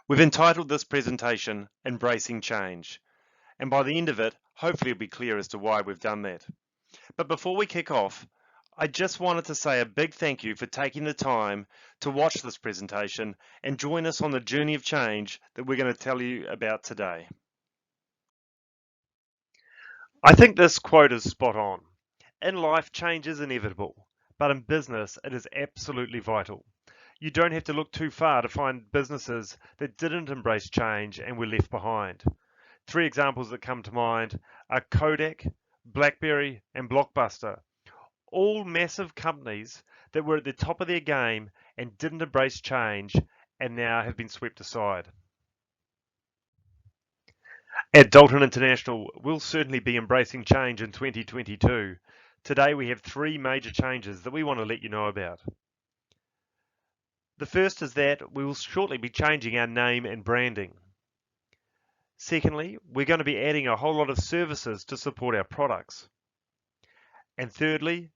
We've entitled this presentation Embracing Change, and by the end of it, hopefully it'll be clear as to why we've done that. But before we kick off, I just wanted to say a big thank you for taking the time to watch this presentation and join us on the journey of change that we're going to tell you about today. I think this quote is spot on. In life, change is inevitable, but in business, it is absolutely vital. You don't have to look too far to find businesses that didn't embrace change and were left behind. Three examples that come to mind are Kodak, BlackBerry, and Blockbuster, all massive companies that were at the top of their game and didn't embrace change and now have been swept aside. At Dalton International, we'll certainly be embracing change in 2022. Today we have three major changes that we want to let you know about. The first is that we will shortly be changing our name and branding. Secondly, we're going to be adding a whole lot of services to support our products. And thirdly,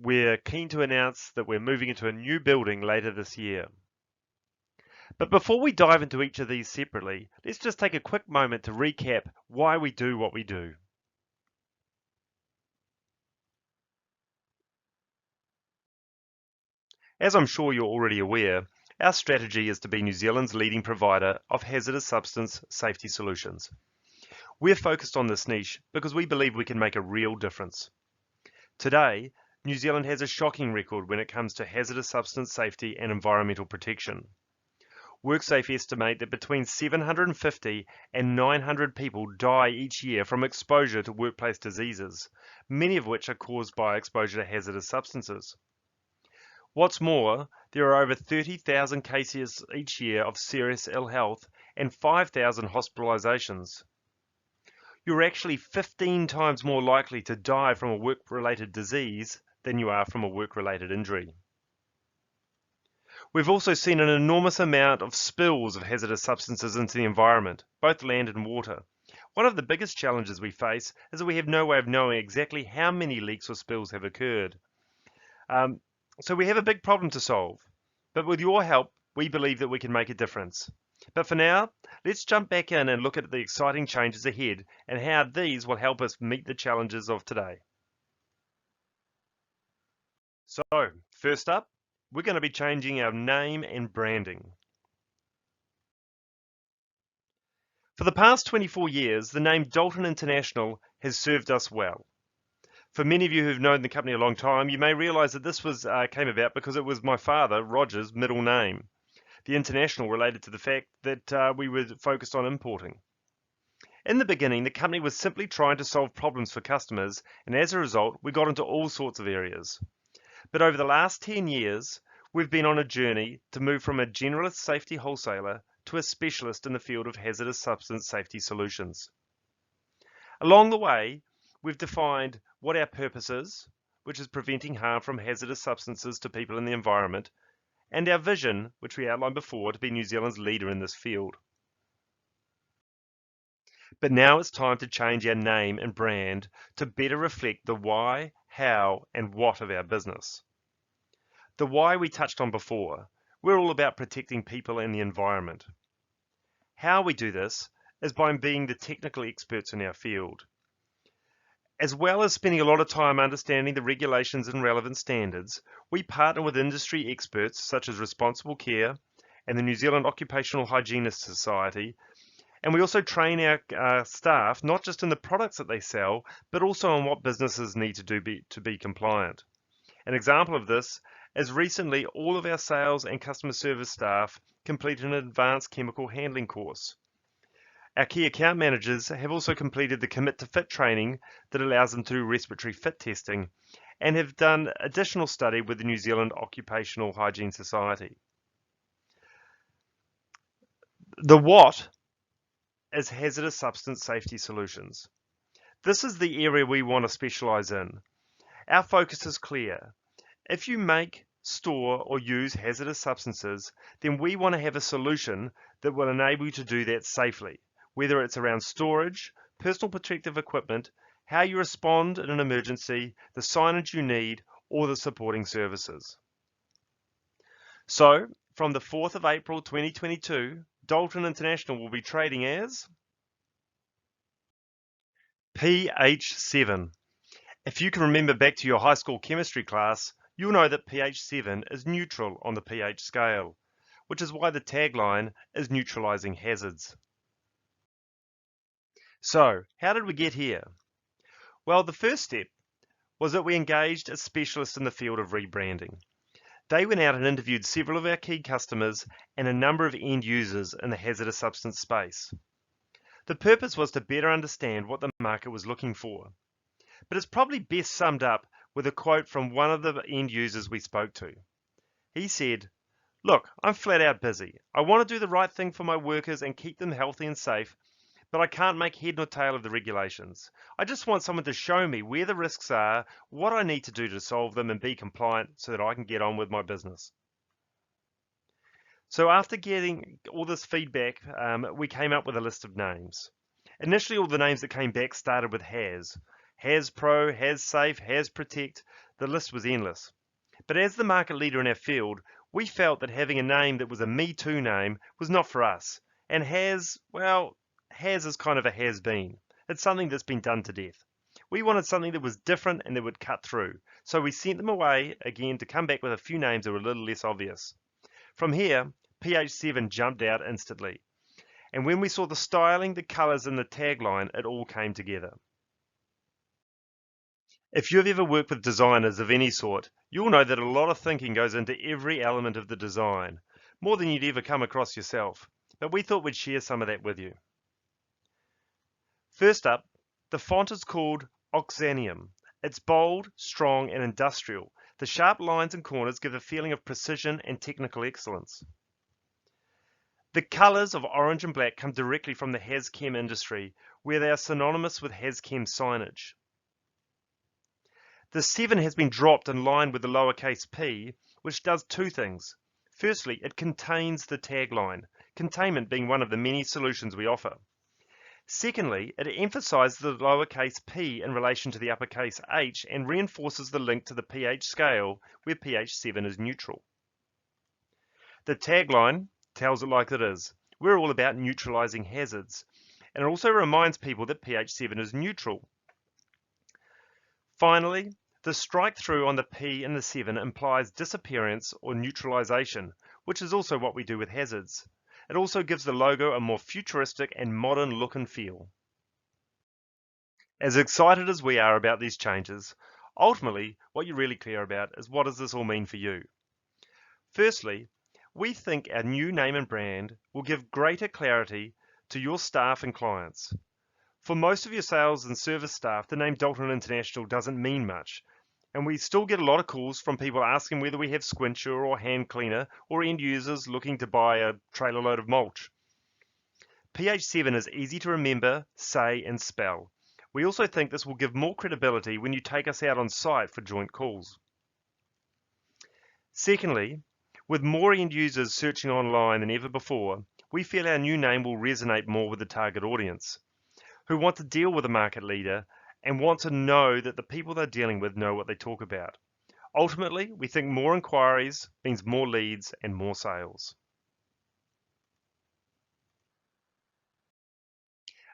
we're keen to announce that we're moving into a new building later this year. But before we dive into each of these separately, let's just take a quick moment to recap why we do what we do. As I'm sure you're already aware, our strategy is to be New Zealand's leading provider of hazardous substance safety solutions. We're focused on this niche because we believe we can make a real difference. Today, New Zealand has a shocking record when it comes to hazardous substance safety and environmental protection. WorkSafe estimate that between 750 and 900 people die each year from exposure to workplace diseases, many of which are caused by exposure to hazardous substances. What's more, there are over 30,000 cases each year of serious ill health and 5,000 hospitalizations. You're actually 15 times more likely to die from a work-related disease than you are from a work-related injury. We've also seen an enormous amount of spills of hazardous substances into the environment, both land and water. One of the biggest challenges we face is that we have no way of knowing exactly how many leaks or spills have occurred. So we have a big problem to solve. But with your help, we believe that we can make a difference. But for now, let's jump back in and look at the exciting changes ahead and how these will help us meet the challenges of today. So, first up, we're going to be changing our name and branding. For the past 24 years, the name Dalton International has served us well. For many of you who've known the company a long time, you may realize that this came about because it was my father, Roger's, middle name. The International related to the fact that we were focused on importing. In the beginning, the company was simply trying to solve problems for customers, and as a result, we got into all sorts of areas. But over the last 10 years, we've been on a journey to move from a generalist safety wholesaler to a specialist in the field of hazardous substance safety solutions. Along the way, we've defined what our purpose is, which is preventing harm from hazardous substances to people in the environment, and our vision, which we outlined before, to be New Zealand's leader in this field. But now it's time to change our name and brand to better reflect the why, how, and what of our business. The why we touched on before. We're all about protecting people and the environment. How we do this is by being the technical experts in our field. As well as spending a lot of time understanding the regulations and relevant standards, we partner with industry experts such as Responsible Care and the New Zealand Occupational Hygienists Society, and we also train our staff not just in the products that they sell, but also on what businesses need to do to be compliant. An example of this is recently all of our sales and customer service staff completed an advanced chemical handling course. Our key account managers have also completed the Commit to Fit training that allows them to do respiratory fit testing and have done additional study with the New Zealand Occupational Hygiene Society. The what is hazardous substance safety solutions. This is the area we want to specialize in. Our focus is clear. If you make, store, or use hazardous substances, then we want to have a solution that will enable you to do that safely, whether it's around storage, personal protective equipment, how you respond in an emergency, the signage you need, or the supporting services. So, from the 4th of April 2022, Dalton International will be trading as pH7. If you can remember back to your high school chemistry class, you'll know that pH 7 is neutral on the pH scale, which is why the tagline is neutralizing hazards. So, how did we get here? Well, the first step was that we engaged a specialist in the field of rebranding. They went out and interviewed several of our key customers and a number of end users in the hazardous substance space. The purpose was to better understand what the market was looking for. But it's probably best summed up with a quote from one of the end users we spoke to. He said, "Look, I'm flat out busy. I want to do the right thing for my workers and keep them healthy and safe, but I can't make head nor tail of the regulations. I just want someone to show me where the risks are, what I need to do to solve them and be compliant so that I can get on with my business." So after getting all this feedback, we came up with a list of names. Initially, all the names that came back started with Has Pro, Has Safe, Has Protect. The list was endless. But as the market leader in our field, we felt that having a name that was a Me Too name was not for us. And Has, well, Has is kind of a has-been. It's something that's been done to death. We wanted something that was different and that would cut through. So we sent them away again to come back with a few names that were a little less obvious. From here, pH7 jumped out instantly. And when we saw the styling, the colors, and the tagline, it all came together. If you've ever worked with designers of any sort, you'll know that a lot of thinking goes into every element of the design, more than you'd ever come across yourself. But we thought we'd share some of that with you. First up, the font is called Oxanium. It's bold, strong, and industrial. The sharp lines and corners give a feeling of precision and technical excellence. The colors of orange and black come directly from the HazChem industry, where they are synonymous with HazChem signage. The 7 has been dropped in line with the lowercase p, which does two things. Firstly, it contains the tagline, containment being one of the many solutions we offer. Secondly, it emphasizes the lowercase p in relation to the uppercase H and reinforces the link to the pH scale, where pH 7 is neutral. The tagline tells it like it is. We're all about neutralizing hazards, and it also reminds people that pH 7 is neutral. Finally, the strike through on the P and the 7 implies disappearance or neutralization, which is also what we do with hazards. It also gives the logo a more futuristic and modern look and feel. As excited as we are about these changes, ultimately what you really care about is what does this all mean for you? Firstly, we think our new name and brand will give greater clarity to your staff and clients. For most of your sales and service staff, the name Dalton International doesn't mean much, and we still get a lot of calls from people asking whether we have Squincher or Hand Cleaner or end users looking to buy a trailer load of mulch. pH 7 is easy to remember, say, and spell. We also think this will give more credibility when you take us out on site for joint calls. Secondly, with more end users searching online than ever before, we feel our new name will resonate more with the target audience, who want to deal with a market leader and want to know that the people they're dealing with know what they talk about. Ultimately, we think more inquiries means more leads and more sales.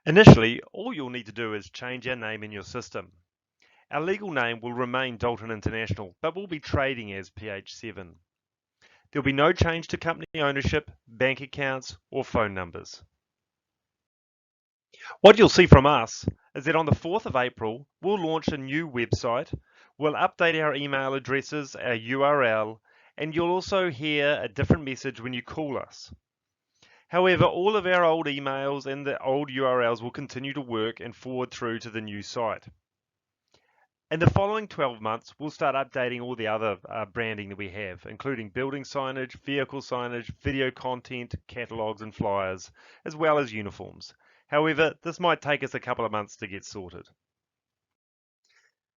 Initially, all you'll need to do is change our name in your system. Our legal name will remain Dalton International, but we'll be trading as pH7. There'll be no change to company ownership, bank accounts, or phone numbers. What you'll see from us is that on the 4th of April, we'll launch a new website, we'll update our email addresses, our URL, and you'll also hear a different message when you call us. However, all of our old emails and the old URLs will continue to work and forward through to the new site. In the following 12 months, we'll start updating all the other branding that we have, including building signage, vehicle signage, video content, catalogs and flyers, as well as uniforms. However, this might take us a couple of months to get sorted.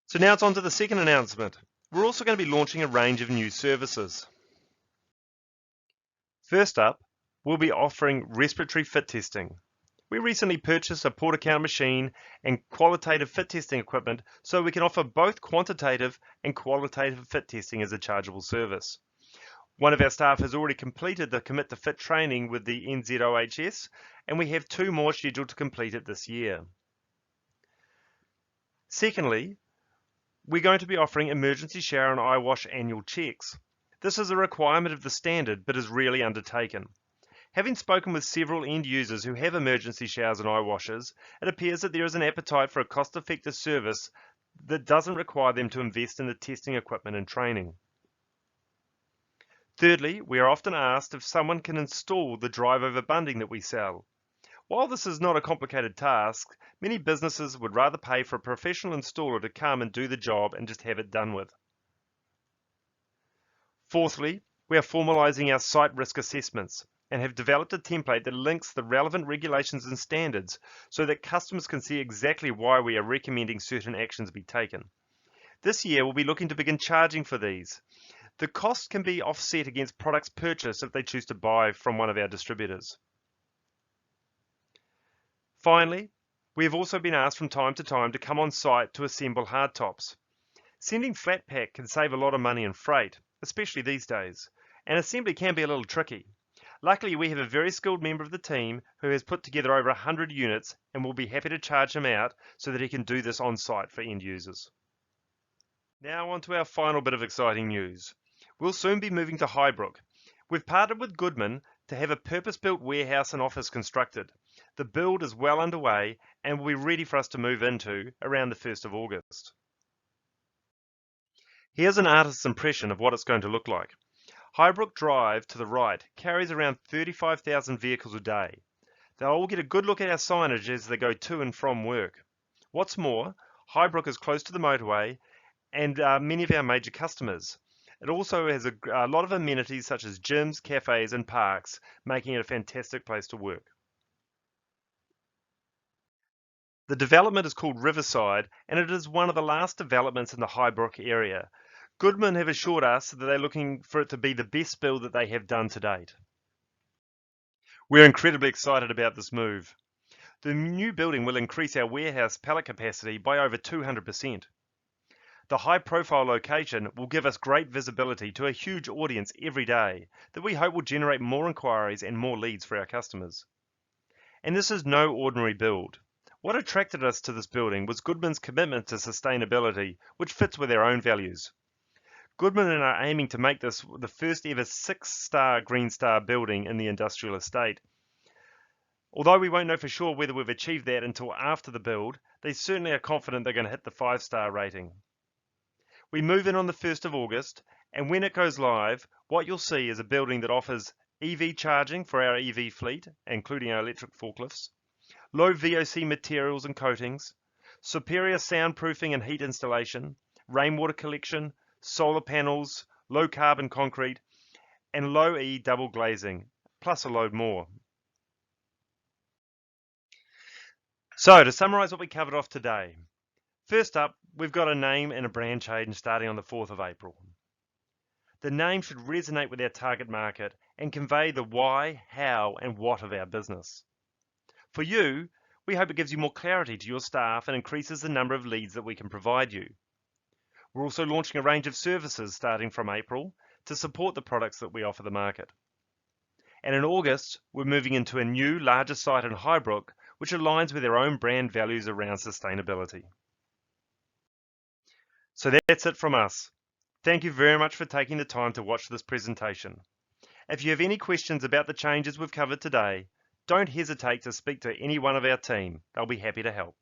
So now it's on to the second announcement. We're also going to be launching a range of new services. First up, we'll be offering respiratory fit testing. We recently purchased a port account machine and qualitative fit testing equipment so we can offer both quantitative and qualitative fit testing as a chargeable service. One of our staff has already completed the Commit to Fit training with the NZOHS, and we have 2 more scheduled to complete it this year. Secondly, we're going to be offering emergency shower and eye wash annual checks. This is a requirement of the standard, but is rarely undertaken. Having spoken with several end users who have emergency showers and eye washes, it appears that there is an appetite for a cost-effective service that doesn't require them to invest in the testing equipment and training. Thirdly, we are often asked if someone can install the drive-over bunding that we sell. While this is not a complicated task, many businesses would rather pay for a professional installer to come and do the job and just have it done with. Fourthly, we are formalizing our site risk assessments and have developed a template that links the relevant regulations and standards so that customers can see exactly why we are recommending certain actions be taken. This year, we'll be looking to begin charging for these. The cost can be offset against products purchased if they choose to buy from one of our distributors. Finally, we have also been asked from time to time to come on site to assemble hardtops. Sending flat pack can save a lot of money in freight, especially these days, and assembly can be a little tricky. Luckily, we have a very skilled member of the team who has put together over 100 units and will be happy to charge him out so that he can do this on site for end users. Now on to our final bit of exciting news. We'll soon be moving to Highbrook. We've partnered with Goodman to have a purpose-built warehouse and office constructed. The build is well underway and will be ready for us to move into around the 1st of August. Here's an artist's impression of what it's going to look like. Highbrook Drive to the right carries around 35,000 vehicles a day. They'll all get a good look at our signage as they go to and from work. What's more, Highbrook is close to the motorway and many of our major customers. It also has a lot of amenities such as gyms, cafes and parks, making it a fantastic place to work. The development is called Riverside and it is one of the last developments in the Highbrook area. Goodman have assured us that they're looking for it to be the best build that they have done to date. We're incredibly excited about this move. The new building will increase our warehouse pallet capacity by over 200%. The high-profile location will give us great visibility to a huge audience every day that we hope will generate more inquiries and more leads for our customers. And this is no ordinary build. What attracted us to this building was Goodman's commitment to sustainability, which fits with our own values. Goodman are aiming to make this the first ever 6-star Green Star building in the industrial estate. Although we won't know for sure whether we've achieved that until after the build, they certainly are confident they're going to hit the 5-star rating. We move in on the 1st of August, and when it goes live, what you'll see is a building that offers EV charging for our EV fleet, including our electric forklifts, low VOC materials and coatings, superior soundproofing and heat installation, rainwater collection, solar panels, low carbon concrete, and low E double glazing, plus a load more. So to summarize what we covered off today, first up, we've got a name and a brand change starting on the 4th of April. The name should resonate with our target market and convey the why, how, and what of our business. For you, we hope it gives you more clarity to your staff and increases the number of leads that we can provide you. We're also launching a range of services starting from April to support the products that we offer the market. And in August, we're moving into a new, larger site in Highbrook, which aligns with our own brand values around sustainability. So that's it from us. Thank you very much for taking the time to watch this presentation. If you have any questions about the changes we've covered today, don't hesitate to speak to any one of our team. They'll be happy to help.